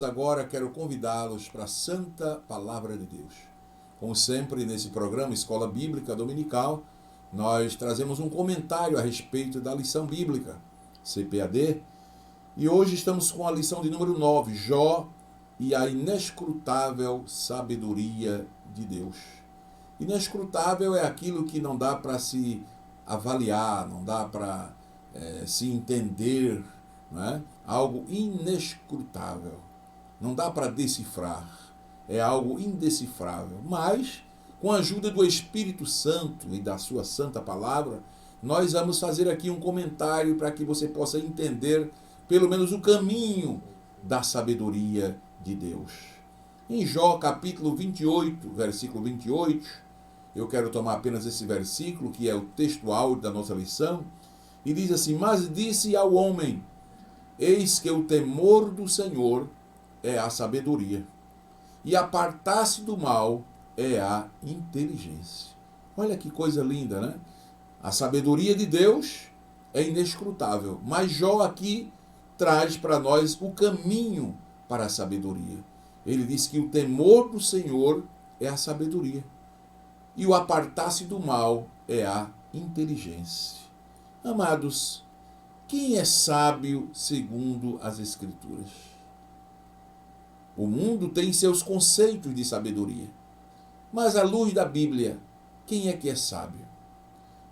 Agora quero convidá-los para a Santa Palavra de Deus. Como sempre, nesse programa Escola Bíblica Dominical, nós trazemos um comentário a respeito da lição bíblica, CPAD, e hoje estamos com a lição de número 9, Jó e a inescrutável sabedoria de Deus. Inescrutável é aquilo que não dá para se avaliar, não dá para se entender, não é? Algo inescrutável. Não dá para decifrar, é algo indecifrável. Mas, com a ajuda do Espírito Santo e da sua santa palavra, nós vamos fazer aqui um comentário para que você possa entender, pelo menos, o caminho da sabedoria de Deus. Em Jó, capítulo 28, versículo 28, eu quero tomar apenas esse versículo, que é o texto áureo da nossa lição, e diz assim: Mas disse ao homem, eis que o temor do Senhor é a sabedoria, e apartar-se do mal é a inteligência. Olha que coisa linda, né? A sabedoria de Deus é inescrutável, mas Jó aqui traz para nós o caminho para a sabedoria. Ele diz que o temor do Senhor é a sabedoria, e o apartar-se do mal é a inteligência. Amados, quem é sábio segundo as Escrituras? O mundo tem seus conceitos de sabedoria. Mas à luz da Bíblia, quem é que é sábio?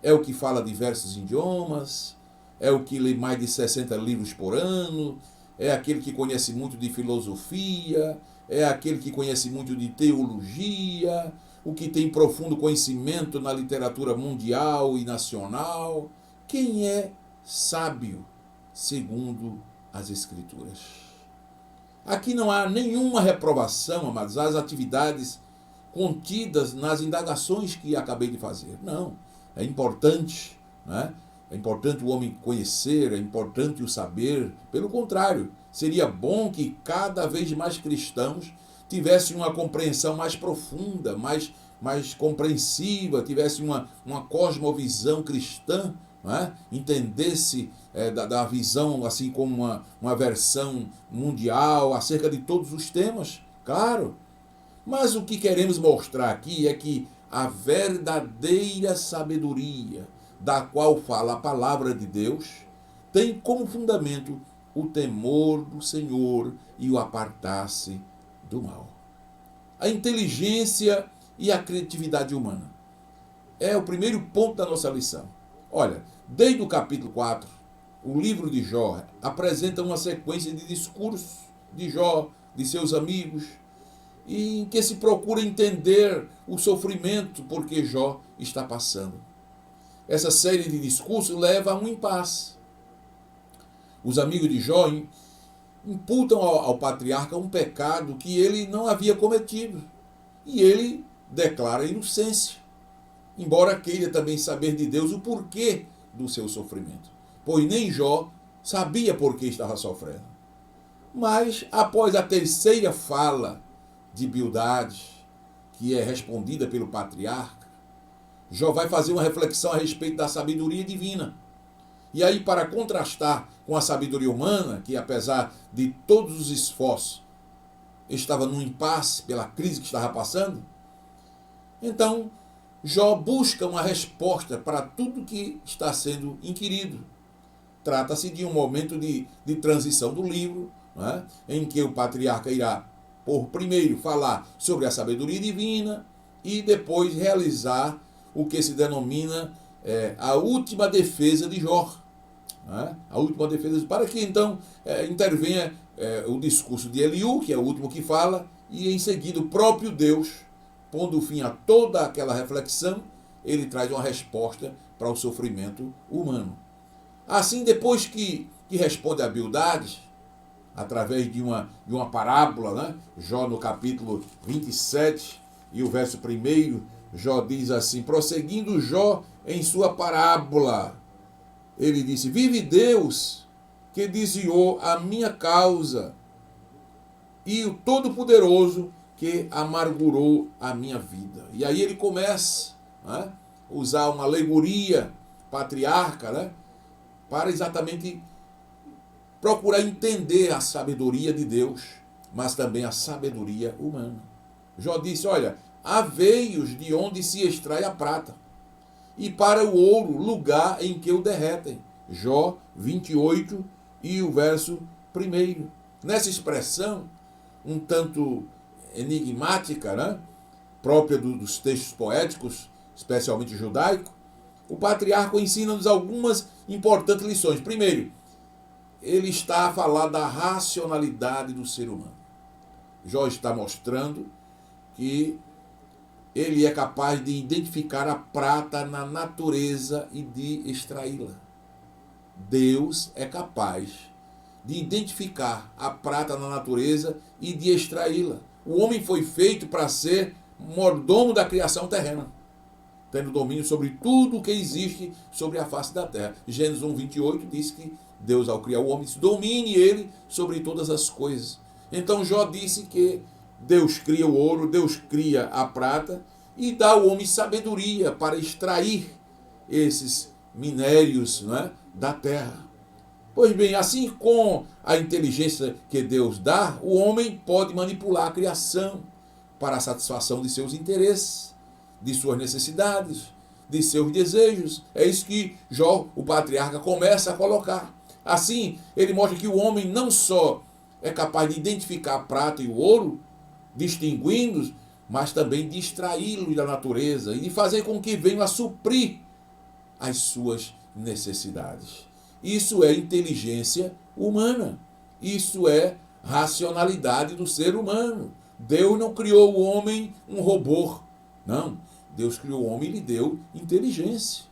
É o que fala diversos idiomas? É o que lê mais de 60 livros por ano? É aquele que conhece muito de filosofia? É aquele que conhece muito de teologia? O que tem profundo conhecimento na literatura mundial e nacional? Quem é sábio segundo as Escrituras? Aqui não há nenhuma reprovação, amados, às atividades contidas nas indagações que acabei de fazer. Não, é importante, né? É importante o homem conhecer, é importante o saber. Pelo contrário, seria bom que cada vez mais cristãos tivessem uma compreensão mais profunda, mais compreensiva, tivessem uma cosmovisão cristã, né? Entendesse da visão, assim como uma versão mundial acerca de todos os temas, claro. Mas o que queremos mostrar aqui é que a verdadeira sabedoria, da qual fala a palavra de Deus, tem como fundamento o temor do Senhor e o apartar-se do mal. A inteligência e a criatividade humana é o primeiro ponto da nossa lição. Olha, desde o capítulo 4, o livro de Jó apresenta uma sequência de discursos de Jó, de seus amigos, em que se procura entender o sofrimento por que Jó está passando. Essa série de discursos leva a um impasse. Os amigos de Jó imputam ao patriarca um pecado que ele não havia cometido, e ele declara inocência, embora queira também saber de Deus o porquê do seu sofrimento, pois nem Jó sabia por que estava sofrendo. Mas, após a terceira fala de Bildade, que é respondida pelo patriarca, Jó vai fazer uma reflexão a respeito da sabedoria divina. E aí, para contrastar com a sabedoria humana, que apesar de todos os esforços, estava num impasse pela crise que estava passando, então Jó busca uma resposta para tudo que está sendo inquirido. Trata-se de um momento de transição do livro, né, em que o patriarca irá, por primeiro, falar sobre a sabedoria divina e depois realizar o que se denomina a última defesa de Jó. Né, a última defesa, para que então intervenha o discurso de Eliú, que é o último que fala, e em seguida o próprio Deus, pondo fim a toda aquela reflexão, ele traz uma resposta para o sofrimento humano. Assim, depois que responde a Bildade, através de uma parábola, né? Jó no capítulo 27 e o verso 1, Jó diz assim: prosseguindo Jó em sua parábola, ele disse: vive Deus que desviou a minha causa, e o Todo-Poderoso que amargurou a minha vida. E aí ele começa, né, a usar uma alegoria patriarca, né, para exatamente procurar entender a sabedoria de Deus mas também a sabedoria humana. Jó disse, olha, há veios de onde se extrai a prata, e para o ouro, lugar em que o derretem. Jó 28 e o verso 1. Nessa expressão, um tanto enigmática, né? Própria dos textos poéticos, especialmente judaico, o patriarca ensina-nos algumas importantes lições. Primeiro, ele está a falar da racionalidade do ser humano. Jó está mostrando que ele é capaz de identificar a prata na natureza e de extraí-la. Deus é capaz de identificar a prata na natureza e de extraí-la. O homem foi feito para ser mordomo da criação terrena, tendo domínio sobre tudo o que existe sobre a face da terra. Gênesis 1:28 diz que Deus, ao criar o homem, domine ele sobre todas as coisas. Então Jó disse que Deus cria o ouro, Deus cria a prata e dá ao homem sabedoria para extrair esses minérios, não é, da terra. Pois bem, assim com a inteligência que Deus dá, o homem pode manipular a criação para a satisfação de seus interesses, de suas necessidades, de seus desejos. É isso que Jó, o patriarca, começa a colocar. Assim, ele mostra que o homem não só é capaz de identificar a prata e o ouro, distinguindo-os, mas também de extraí-los da natureza e de fazer com que venham a suprir as suas necessidades. Isso é inteligência humana. Isso é racionalidade do ser humano. Deus não criou o homem um robô. Não. Deus criou o homem e lhe deu inteligência.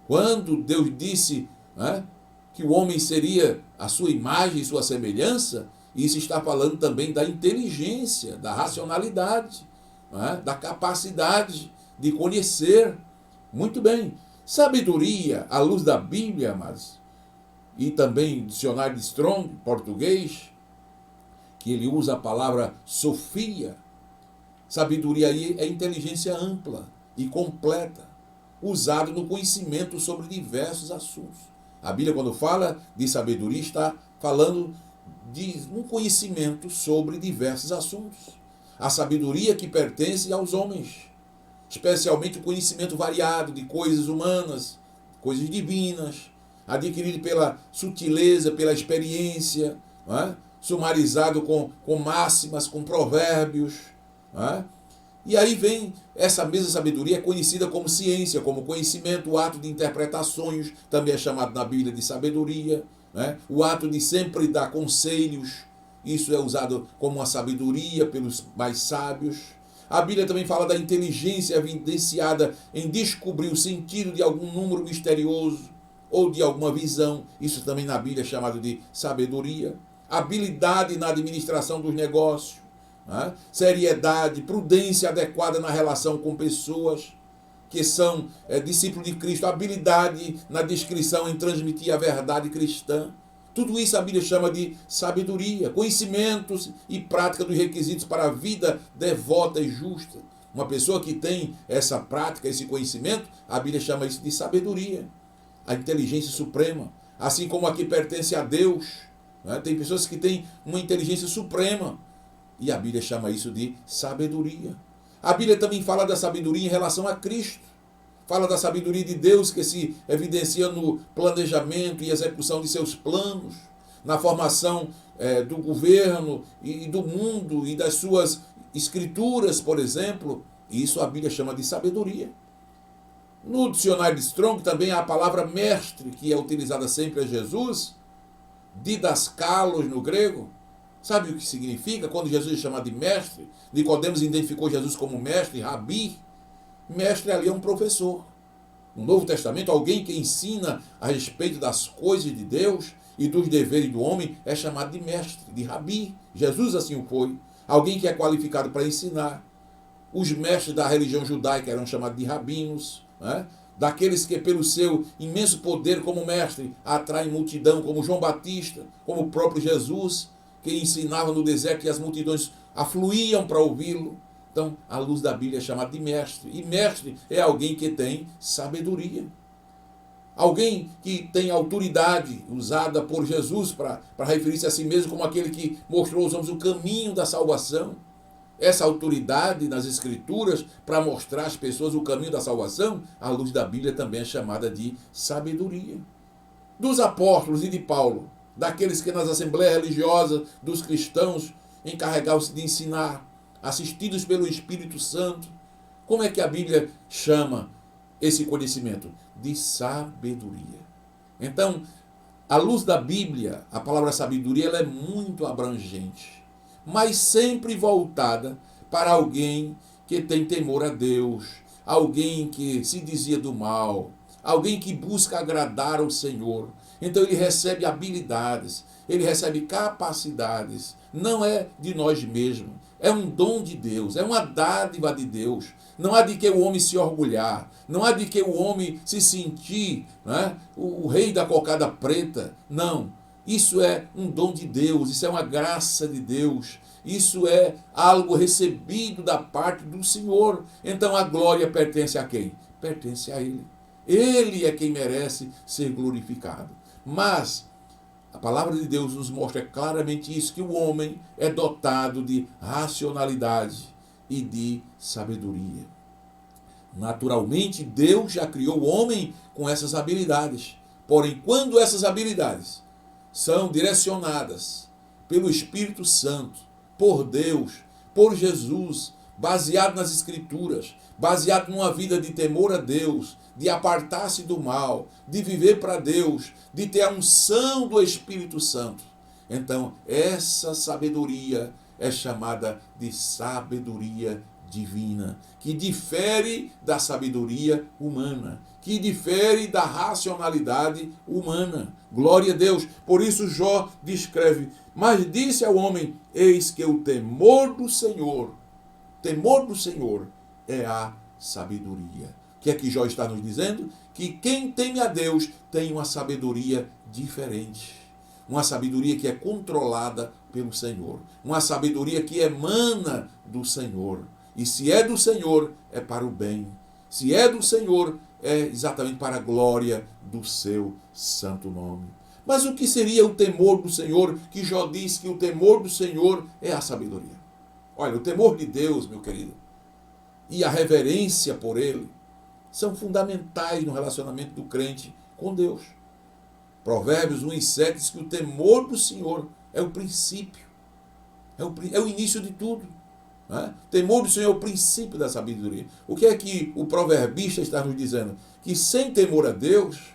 Quando Deus disse, né, que o homem seria a sua imagem e sua semelhança, isso está falando também da inteligência, da racionalidade, né, da capacidade de conhecer. Muito bem. Sabedoria, à luz da Bíblia, amados, e também dicionário de Strong, português, que ele usa a palavra sofia. Sabedoria aí é inteligência ampla e completa, usado no conhecimento sobre diversos assuntos. A Bíblia, quando fala de sabedoria, está falando de um conhecimento sobre diversos assuntos. A sabedoria que pertence aos homens, especialmente o conhecimento variado de coisas humanas, coisas divinas, adquirido pela sutileza, pela experiência, não é? Sumarizado com máximas, com provérbios. Não é? E aí vem essa mesma sabedoria, é conhecida como ciência, como conhecimento, o ato de interpretar sonhos, também é chamado na Bíblia de sabedoria, né? O ato de sempre dar conselhos, isso é usado como uma sabedoria pelos mais sábios. A Bíblia também fala da inteligência evidenciada em descobrir o sentido de algum número misterioso ou de alguma visão, isso também na Bíblia é chamado de sabedoria. Habilidade na administração dos negócios, né? Seriedade, prudência adequada na relação com pessoas que são discípulos de Cristo, habilidade na descrição em transmitir a verdade cristã. Tudo isso a Bíblia chama de sabedoria, conhecimentos e prática dos requisitos para a vida devota e justa. Uma pessoa que tem essa prática, esse conhecimento, a Bíblia chama isso de sabedoria, a inteligência suprema, assim como a que pertence a Deus. Né? Tem pessoas que têm uma inteligência suprema e a Bíblia chama isso de sabedoria. A Bíblia também fala da sabedoria em relação a Cristo. Fala da sabedoria de Deus que se evidencia no planejamento e execução de seus planos, na formação do governo e do mundo e das suas escrituras, por exemplo. Isso a Bíblia chama de sabedoria. No dicionário de Strong também há a palavra mestre, que é utilizada sempre a Jesus, didaskalos no grego. Sabe o que significa quando Jesus é chamado de mestre? Nicodemos identificou Jesus como mestre, rabi. Mestre ali é um professor. No Novo Testamento, alguém que ensina a respeito das coisas de Deus e dos deveres do homem é chamado de mestre, de rabi. Jesus assim o foi. Alguém que é qualificado para ensinar. Os mestres da religião judaica eram chamados de rabinos, né? Daqueles que pelo seu imenso poder como mestre atraem multidão, como João Batista, como o próprio Jesus, que ensinava no deserto e as multidões afluíam para ouvi-lo. Então, a luz da Bíblia é chamada de mestre. E mestre é alguém que tem sabedoria. Alguém que tem autoridade usada por Jesus para referir-se a si mesmo como aquele que mostrou aos homens o caminho da salvação. Essa autoridade nas Escrituras para mostrar às pessoas o caminho da salvação, à luz da Bíblia, também é chamada de sabedoria. Dos apóstolos e de Paulo, daqueles que nas assembleias religiosas dos cristãos encarregavam-se de ensinar, assistidos pelo Espírito Santo, como é que a Bíblia chama esse conhecimento? De sabedoria. Então, à luz da Bíblia, a palavra sabedoria ela é muito abrangente, mas sempre voltada para alguém que tem temor a Deus, alguém que se desvia do mal, alguém que busca agradar ao Senhor. Então ele recebe habilidades, ele recebe capacidades, não é de nós mesmos, é um dom de Deus, é uma dádiva de Deus. Não há de que o homem se orgulhar, não há de que o homem se sentir, né, o rei da cocada preta, não. Isso é um dom de Deus, isso é uma graça de Deus, isso é algo recebido da parte do Senhor. Então a glória pertence a quem? Pertence a Ele. Ele é quem merece ser glorificado. Mas a palavra de Deus nos mostra claramente isso, que o homem é dotado de racionalidade e de sabedoria. Naturalmente, Deus já criou o homem com essas habilidades. Porém, quando essas habilidades são direcionadas pelo Espírito Santo, por Deus, por Jesus, baseado nas Escrituras, baseado numa vida de temor a Deus, de apartar-se do mal, de viver para Deus, de ter a unção do Espírito Santo, então essa sabedoria é chamada de sabedoria divina, que difere da sabedoria humana, que difere da racionalidade humana. Glória a Deus. Por isso Jó descreve: mas disse ao homem, eis que o temor do Senhor é a sabedoria. O que é que Jó está nos dizendo? Que quem teme a Deus tem uma sabedoria diferente. Uma sabedoria que é controlada pelo Senhor. Uma sabedoria que emana do Senhor. E se é do Senhor, é para o bem. Se é do Senhor, é exatamente para a glória do seu santo nome. Mas o que seria o temor do Senhor? Que Jó diz que o temor do Senhor é a sabedoria. Olha, o temor de Deus, meu querido, e a reverência por Ele são fundamentais no relacionamento do crente com Deus. Provérbios 1:7 diz que o temor do Senhor é o princípio, é o início de tudo. Né? O temor do Senhor é o princípio da sabedoria. O que é que o proverbista está nos dizendo? Que sem temor a Deus,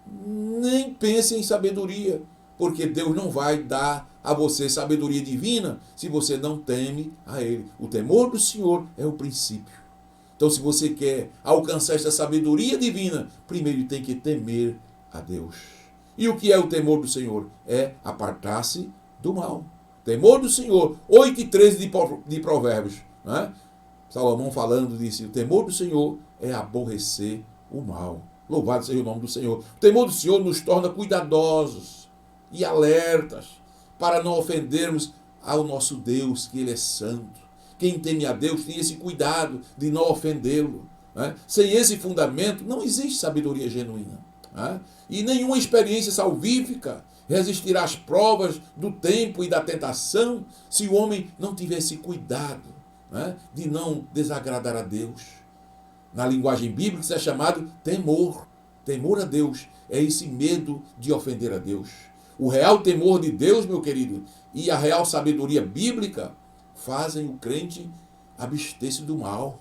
nem pense em sabedoria, porque Deus não vai dar a você sabedoria divina se você não teme a Ele. O temor do Senhor é o princípio. Então, se você quer alcançar essa sabedoria divina, primeiro tem que temer a Deus. E o que é o temor do Senhor? É apartar-se do mal. Temor do Senhor, 8:13 de Provérbios. Né? Salomão falando disse: o temor do Senhor é aborrecer o mal. Louvado seja o nome do Senhor. O temor do Senhor nos torna cuidadosos e alertas para não ofendermos ao nosso Deus, que Ele é santo. Quem teme a Deus tem esse cuidado de não ofendê-lo. Né? Sem esse fundamento, não existe sabedoria genuína. Né? E nenhuma experiência salvífica resistirá às provas do tempo e da tentação se o homem não tiver esse cuidado, né, de não desagradar a Deus. Na linguagem bíblica isso é chamado temor. Temor a Deus é esse medo de ofender a Deus. O real temor de Deus, meu querido, e a real sabedoria bíblica fazem o crente abster-se do mal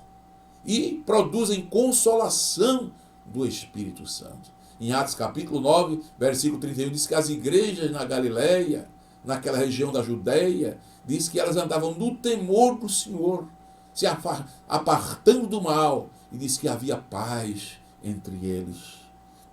e produzem consolação do Espírito Santo. Em Atos capítulo 9, versículo 31, diz que as igrejas na Galileia, naquela região da Judeia, diz que elas andavam no temor do Senhor, se apartando do mal, e diz que havia paz entre eles.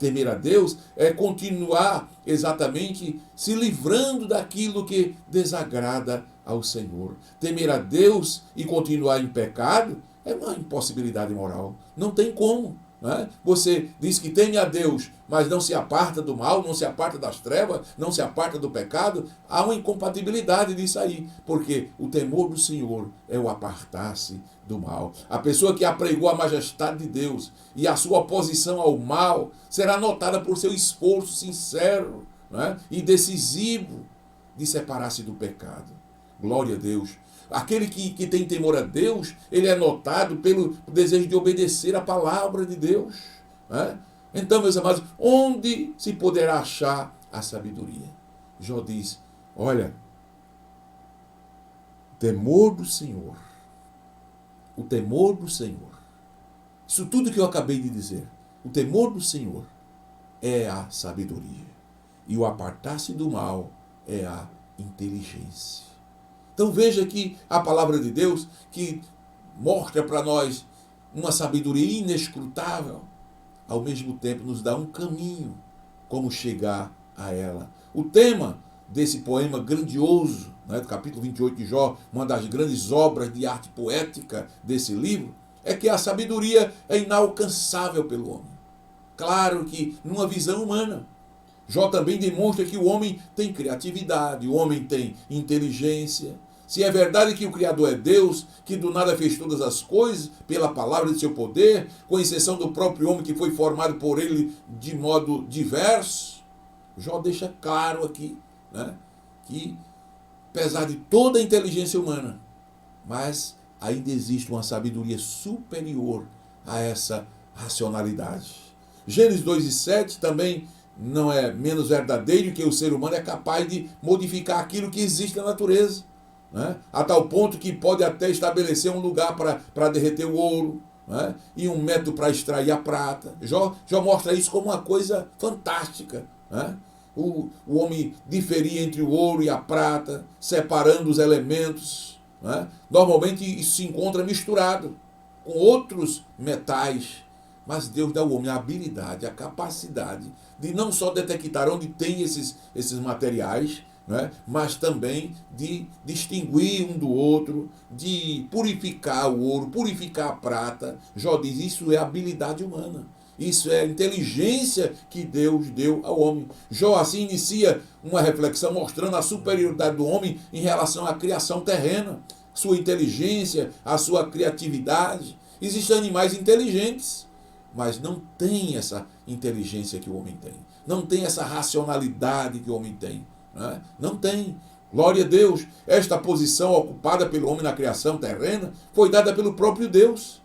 Temer a Deus é continuar exatamente se livrando daquilo que desagrada ao Senhor. Temer a Deus e continuar em pecado é uma impossibilidade moral. Não tem como. Né? Você diz que teme a Deus, mas não se aparta do mal, não se aparta das trevas, não se aparta do pecado. Há uma incompatibilidade disso aí, porque o temor do Senhor é o apartar-se do mal. A pessoa que apregou a majestade de Deus e a sua oposição ao mal será notada por seu esforço sincero, né, e decisivo de separar-se do pecado. Glória a Deus. Aquele que tem temor a Deus, ele é notado pelo desejo de obedecer a palavra de Deus. Né? Então, meus amados, onde se poderá achar a sabedoria? Jó diz, olha, temor do Senhor, o temor do Senhor, isso tudo que eu acabei de dizer, o temor do Senhor é a sabedoria, e o apartar-se do mal é a inteligência. Então veja que a palavra de Deus, que mostra para nós uma sabedoria inescrutável, ao mesmo tempo nos dá um caminho como chegar a ela. O tema desse poema grandioso, né, do capítulo 28 de Jó, uma das grandes obras de arte poética desse livro, é que a sabedoria é inalcançável pelo homem. Claro que numa visão humana. Jó também demonstra que o homem tem criatividade, o homem tem inteligência. Se é verdade que o Criador é Deus, que do nada fez todas as coisas, pela palavra de seu poder, com exceção do próprio homem que foi formado por ele de modo diverso, Jó deixa claro aqui, né, que, apesar de toda a inteligência humana, mas ainda existe uma sabedoria superior a essa racionalidade. Gênesis 2:7 também não é menos verdadeiro que o ser humano é capaz de modificar aquilo que existe na natureza. Né? A tal ponto que pode até estabelecer um lugar para derreter o ouro, né? E um método para extrair a prata. Jó mostra isso como uma coisa fantástica. Né? O homem diferia entre o ouro e a prata, separando os elementos. Né? Normalmente isso se encontra misturado com outros metais, mas Deus dá ao homem a habilidade, a capacidade de não só detectar onde tem esses materiais, né, mas também de distinguir um do outro, de purificar o ouro, purificar a prata. Jó diz, isso é habilidade humana. Isso é a inteligência que Deus deu ao homem. Jó assim inicia uma reflexão mostrando a superioridade do homem em relação à criação terrena, sua inteligência, a sua criatividade. Existem animais inteligentes, mas não tem essa inteligência que o homem tem. Não tem essa racionalidade que o homem tem. Né? Não tem. Glória a Deus. Esta posição ocupada pelo homem na criação terrena foi dada pelo próprio Deus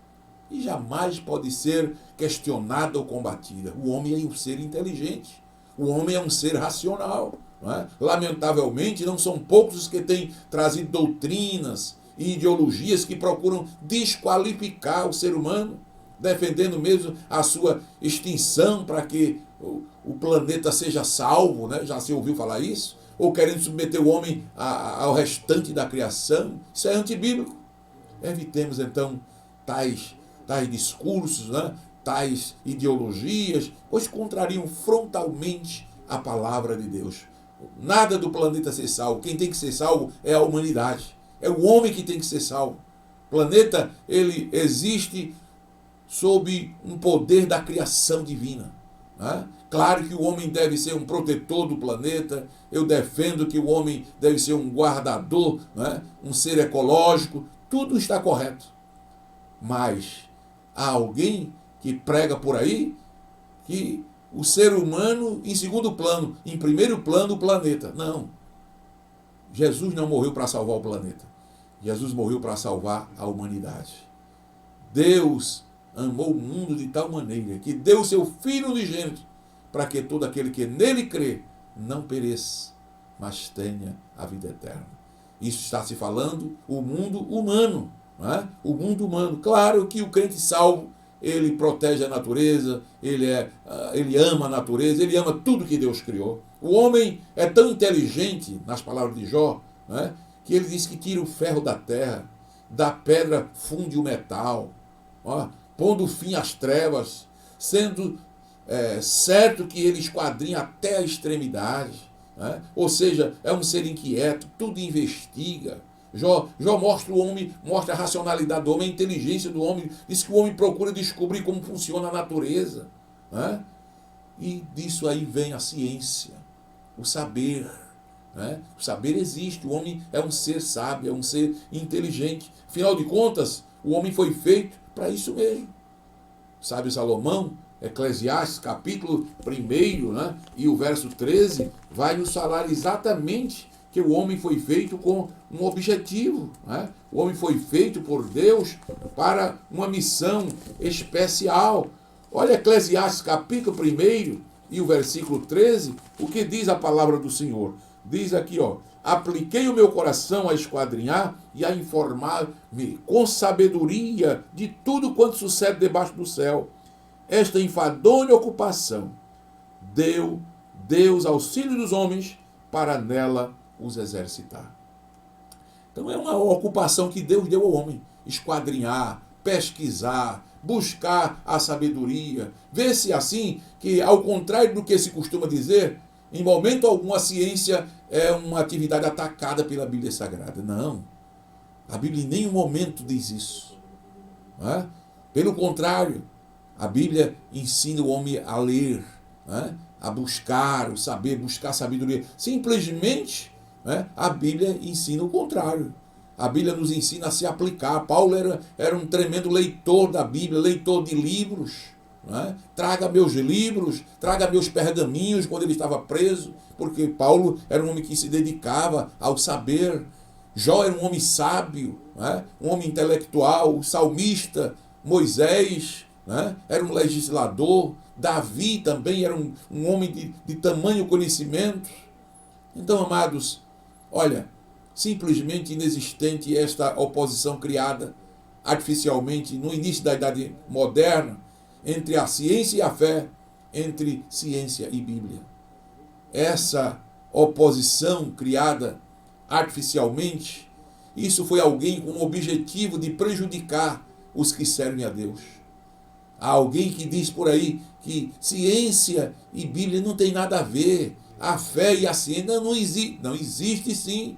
e jamais pode ser questionada ou combatida. O homem é um ser inteligente. O homem é um ser racional. Não é? Lamentavelmente, não são poucos os que têm trazido doutrinas e ideologias que procuram desqualificar o ser humano, defendendo mesmo a sua extinção para que o planeta seja salvo, né? Já se ouviu falar isso? Ou querendo submeter o homem ao restante da criação. Isso é antibíblico. Evitemos então tais discursos, né? Tais ideologias, pois contrariam frontalmente a palavra de Deus. Nada do planeta ser salvo. Quem tem que ser salvo é a humanidade. É o homem que tem que ser salvo. O planeta, ele existe sob um poder da criação divina. Né? Claro que o homem deve ser um protetor do planeta. Eu defendo que o homem deve ser um guardador, né? Um ser ecológico. Tudo está correto. Mas há alguém que prega por aí que o ser humano em segundo plano, em primeiro plano o planeta. Não. Jesus não morreu para salvar o planeta. Jesus morreu para salvar a humanidade. Deus amou o mundo de tal maneira que deu o seu Filho unigênito para que todo aquele que nele crê não pereça, mas tenha a vida eterna. Isso está se falando o mundo humano. Não é? O mundo humano. Claro que o crente salvo, ele protege a natureza, ele ama a natureza, ele ama tudo que Deus criou. O homem é tão inteligente, nas palavras de Jó, né, que ele diz que tira o ferro da terra, da pedra funde o metal, ó, pondo fim às trevas, sendo certo que ele esquadrinha até a extremidade. Né? Ou seja, é um ser inquieto, tudo investiga. Jó mostra o homem, mostra a racionalidade do homem, a inteligência do homem. Diz que o homem procura descobrir como funciona a natureza. Né? E disso aí vem a ciência, o saber. Né? O saber existe, o homem é um ser sábio, é um ser inteligente. Afinal de contas, o homem foi feito para isso mesmo. Sábio Salomão, Eclesiastes, capítulo 1, né? E o verso 13, vai nos falar exatamente que o homem foi feito com um objetivo. Né? O homem foi feito por Deus para uma missão especial. Olha Eclesiastes capítulo 1 e o versículo 13, o que diz a palavra do Senhor. Diz aqui, ó: apliquei o meu coração a esquadrinhar e a informar-me com sabedoria de tudo quanto sucede debaixo do céu. Esta enfadonha ocupação deu Deus aos filhos dos homens para nela os exercitar. Então é uma ocupação que Deus deu ao homem: esquadrinhar, pesquisar, buscar a sabedoria. Vê-se assim que, ao contrário do que se costuma dizer, em momento algum a ciência é uma atividade atacada pela Bíblia Sagrada. Não. A Bíblia em nenhum momento diz isso. Não é? Pelo contrário, a Bíblia ensina o homem a ler, né? A buscar o saber, buscar a sabedoria. Simplesmente, né? A Bíblia ensina o contrário. A Bíblia nos ensina a se aplicar. Paulo era um tremendo leitor da Bíblia, leitor de livros. Né? Traga meus livros, traga meus pergaminhos quando ele estava preso, porque Paulo era um homem que se dedicava ao saber. Jó era um homem sábio, né? Um homem intelectual, salmista. Moisés, né? Era um legislador. Davi também era um homem de tamanho conhecimento. Então, amados, olha, simplesmente inexistente esta oposição criada artificialmente no início da Idade Moderna entre a ciência e a fé, entre ciência e Bíblia. Essa oposição criada artificialmente, isso foi alguém com o objetivo de prejudicar os que servem a Deus. Há alguém que diz por aí que ciência e Bíblia não tem nada a ver. A fé e a ciência não existe. Não existe sim.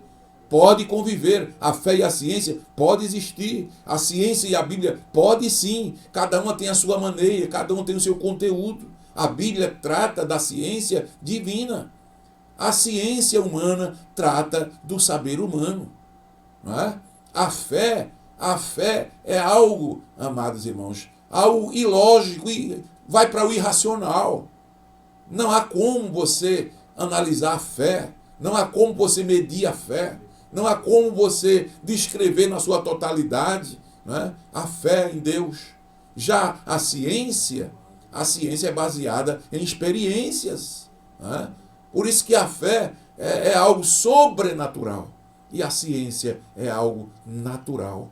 Pode conviver. A fé e a ciência pode existir. A ciência e a Bíblia pode sim. Cada uma tem a sua maneira, cada uma tem o seu conteúdo. A Bíblia trata da ciência divina. A ciência humana trata do saber humano. Não é? A fé é algo, amados irmãos, algo ilógico e vai para o irracional. Não há como você analisar a fé, não há como você medir a fé, não há como você descrever na sua totalidade, né, a fé em Deus. Já a ciência é baseada em experiências. Né? Por isso que a fé é algo sobrenatural e a ciência é algo natural.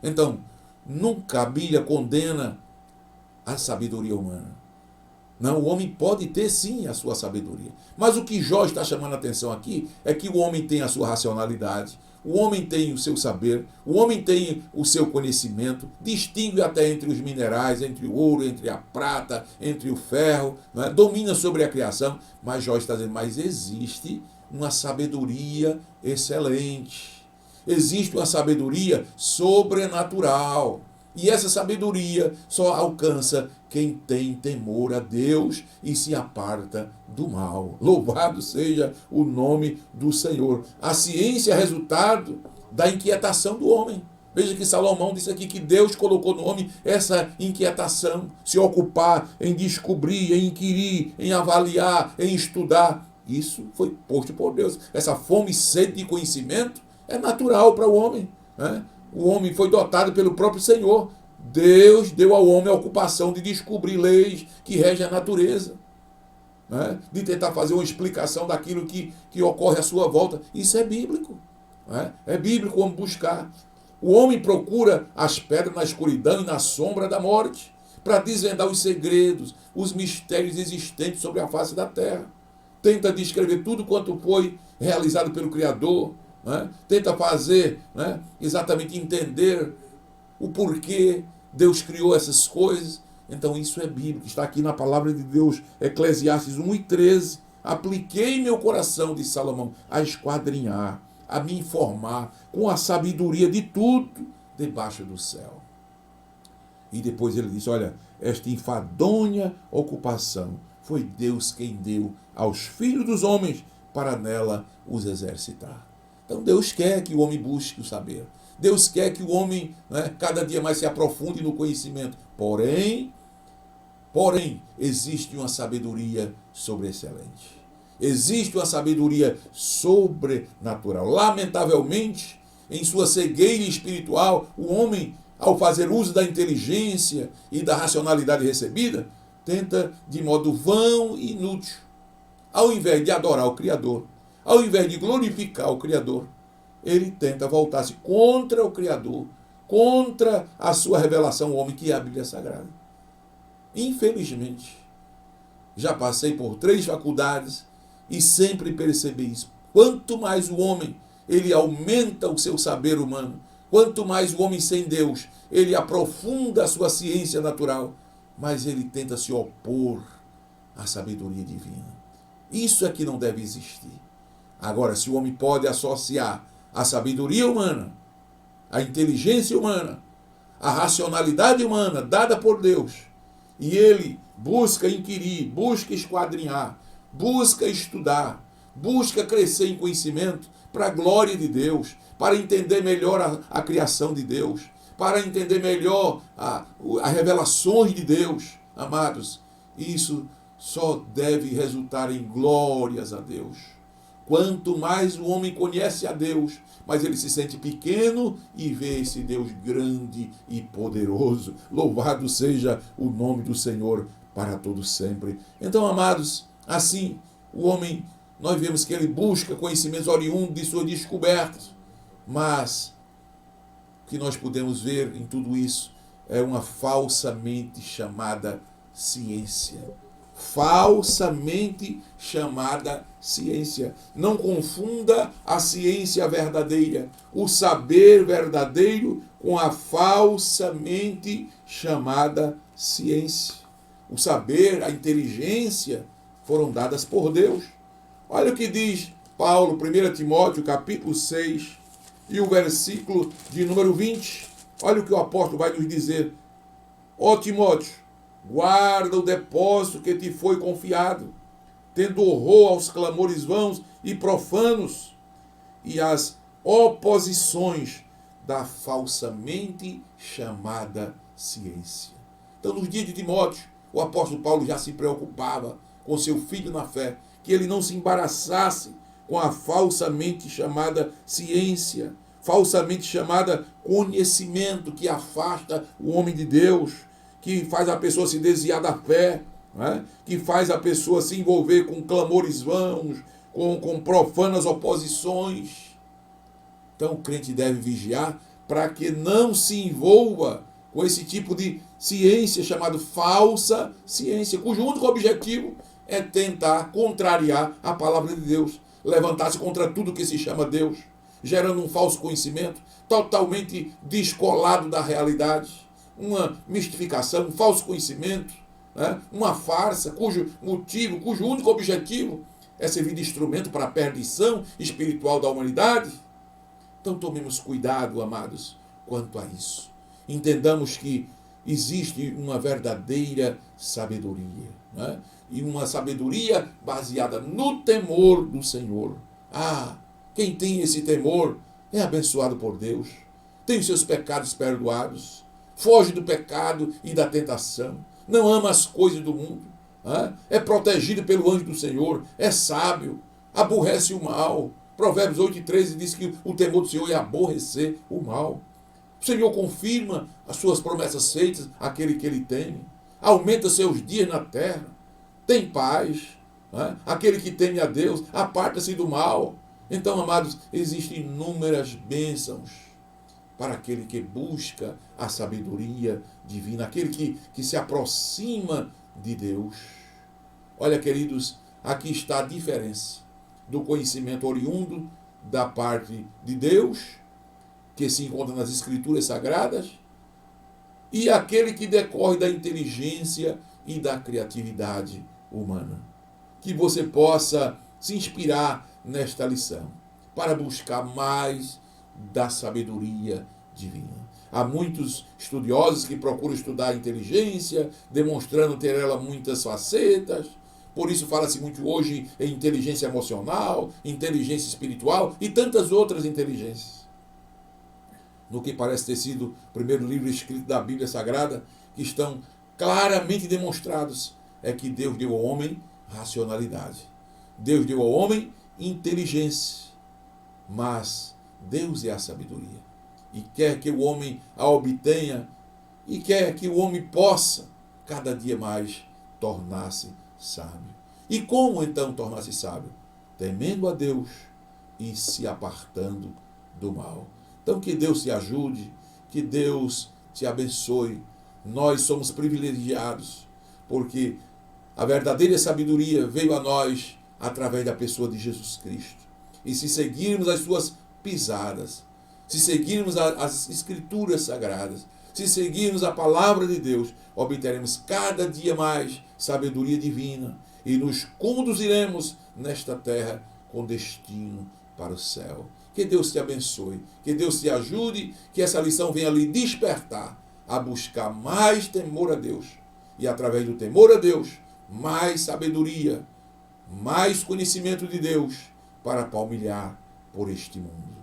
Então, nunca a Bíblia condena a sabedoria humana. Não, o homem pode ter sim a sua sabedoria. Mas o que Jó está chamando a atenção aqui é que o homem tem a sua racionalidade, o homem tem o seu saber, o homem tem o seu conhecimento, distingue até entre os minerais, entre o ouro, entre a prata, entre o ferro, não é? Domina sobre a criação. Mas Jó está dizendo, mas existe uma sabedoria excelente. Existe uma sabedoria sobrenatural. E essa sabedoria só alcança quem tem temor a Deus e se aparta do mal. Louvado seja o nome do Senhor. A ciência é resultado da inquietação do homem. Veja que Salomão disse aqui que Deus colocou no homem essa inquietação, se ocupar em descobrir, em inquirir, em avaliar, em estudar. Isso foi posto por Deus. Essa fome e sede de conhecimento é natural para o homem, né? O homem foi dotado pelo próprio Senhor. Deus deu ao homem a ocupação de descobrir leis que regem a natureza, né? De tentar fazer uma explicação daquilo que ocorre à sua volta. Isso é bíblico, né? É bíblico o homem buscar. O homem procura as pedras na escuridão e na sombra da morte para desvendar os segredos, os mistérios existentes sobre a face da terra. Tenta descrever tudo quanto foi realizado pelo Criador, né? Tenta fazer, né, exatamente entender o porquê Deus criou essas coisas. Então isso é bíblico, está aqui na palavra de Deus, Eclesiastes 1:13. Apliquei meu coração, disse Salomão, a esquadrinhar, a me informar com a sabedoria de tudo debaixo do céu. E depois ele diz, olha, esta enfadonha ocupação foi Deus quem deu aos filhos dos homens para nela os exercitar. Então Deus quer que o homem busque o saber. Deus quer que o homem, né, cada dia mais se aprofunde no conhecimento. Porém, existe uma sabedoria sobreexcelente. Existe uma sabedoria sobrenatural. Lamentavelmente, em sua cegueira espiritual, o homem, ao fazer uso da inteligência e da racionalidade recebida, tenta de modo vão e inútil, ao invés de adorar o Criador, ao invés de glorificar o Criador, ele tenta voltar-se contra o Criador, contra a sua revelação, o homem, que é a Bíblia Sagrada. Infelizmente, já passei por 3 faculdades e sempre percebi isso. Quanto mais o homem ele aumenta o seu saber humano, quanto mais o homem sem Deus ele aprofunda a sua ciência natural, mais ele tenta se opor à sabedoria divina. Isso é que não deve existir. Agora, se o homem pode associar a sabedoria humana, a inteligência humana, a racionalidade humana dada por Deus, e ele busca inquirir, busca esquadrinhar, busca estudar, busca crescer em conhecimento para a glória de Deus, para entender melhor a criação de Deus, para entender melhor as revelações de Deus, amados, isso só deve resultar em glórias a Deus. Quanto mais o homem conhece a Deus, mais ele se sente pequeno e vê esse Deus grande e poderoso. Louvado seja o nome do Senhor para todos sempre. Então, amados, assim, o homem, nós vemos que ele busca conhecimentos oriundos de suas descobertas, mas o que nós podemos ver em tudo isso é uma falsamente chamada ciência. Falsamente chamada ciência. Não confunda a ciência verdadeira, o saber verdadeiro, com a falsamente chamada ciência. O saber, a inteligência foram dadas por Deus. Olha o que diz Paulo, 1 Timóteo, capítulo 6, e o versículo de número 20. Olha o que o apóstolo vai nos dizer. Ó Timóteo, guarda o depósito que te foi confiado, tendo horror aos clamores vãos e profanos e às oposições da falsamente chamada ciência. Então, nos dias de Timóteo, o apóstolo Paulo já se preocupava com seu filho na fé, que ele não se embaraçasse com a falsamente chamada ciência, falsamente chamada conhecimento, que afasta o homem de Deus, que faz a pessoa se desviar da fé, né? Que faz a pessoa se envolver com clamores vãos, com profanas oposições. Então o crente deve vigiar para que não se envolva com esse tipo de ciência chamada falsa ciência, cujo único objetivo é tentar contrariar a palavra de Deus, levantar-se contra tudo que se chama Deus, gerando um falso conhecimento, totalmente descolado da realidade, uma mistificação, um falso conhecimento, né? Uma farsa, cujo único objetivo é servir de instrumento para a perdição espiritual da humanidade. Então tomemos cuidado, amados, quanto a isso. Entendamos que existe uma verdadeira sabedoria, né? E uma sabedoria baseada no temor do Senhor. Quem tem esse temor é abençoado por Deus, tem os seus pecados perdoados, foge do pecado e da tentação, não ama as coisas do mundo, é protegido pelo anjo do Senhor, é sábio, aborrece o mal. Provérbios 8:13 diz que o temor do Senhor é aborrecer o mal. O Senhor confirma as suas promessas feitas àquele que ele teme, aumenta seus dias na terra, tem paz, aquele que teme a Deus, aparta-se do mal. Então, amados, existem inúmeras bênçãos para aquele que busca a sabedoria divina, aquele que se aproxima de Deus. Olha, queridos, aqui está a diferença do conhecimento oriundo da parte de Deus, que se encontra nas Escrituras Sagradas, e aquele que decorre da inteligência e da criatividade humana. Que você possa se inspirar nesta lição. para buscar mais da sabedoria divina. Há muitos estudiosos que procuram estudar a inteligência, demonstrando ter ela muitas facetas. Por isso fala-se muito hoje em inteligência emocional, inteligência espiritual e tantas outras inteligências. No que parece ter sido o primeiro livro escrito da Bíblia Sagrada, que estão claramente demonstrados, é que Deus deu ao homem racionalidade. Deus deu ao homem inteligência. Mas Deus é a sabedoria. E quer que o homem a obtenha, e quer que o homem possa, cada dia mais, tornar-se sábio. E como então tornar-se sábio? Temendo a Deus e se apartando do mal. Então que Deus te ajude, que Deus te abençoe. Nós somos privilegiados, porque a verdadeira sabedoria veio a nós através da pessoa de Jesus Cristo. E se seguirmos as suas pisadas, se seguirmos as Escrituras Sagradas, se seguirmos a Palavra de Deus, obteremos cada dia mais sabedoria divina e nos conduziremos nesta terra com destino para o céu. Que Deus te abençoe, que Deus te ajude, que essa lição venha lhe despertar a buscar mais temor a Deus. E através do temor a Deus, mais sabedoria, mais conhecimento de Deus para palmilhar por este mundo.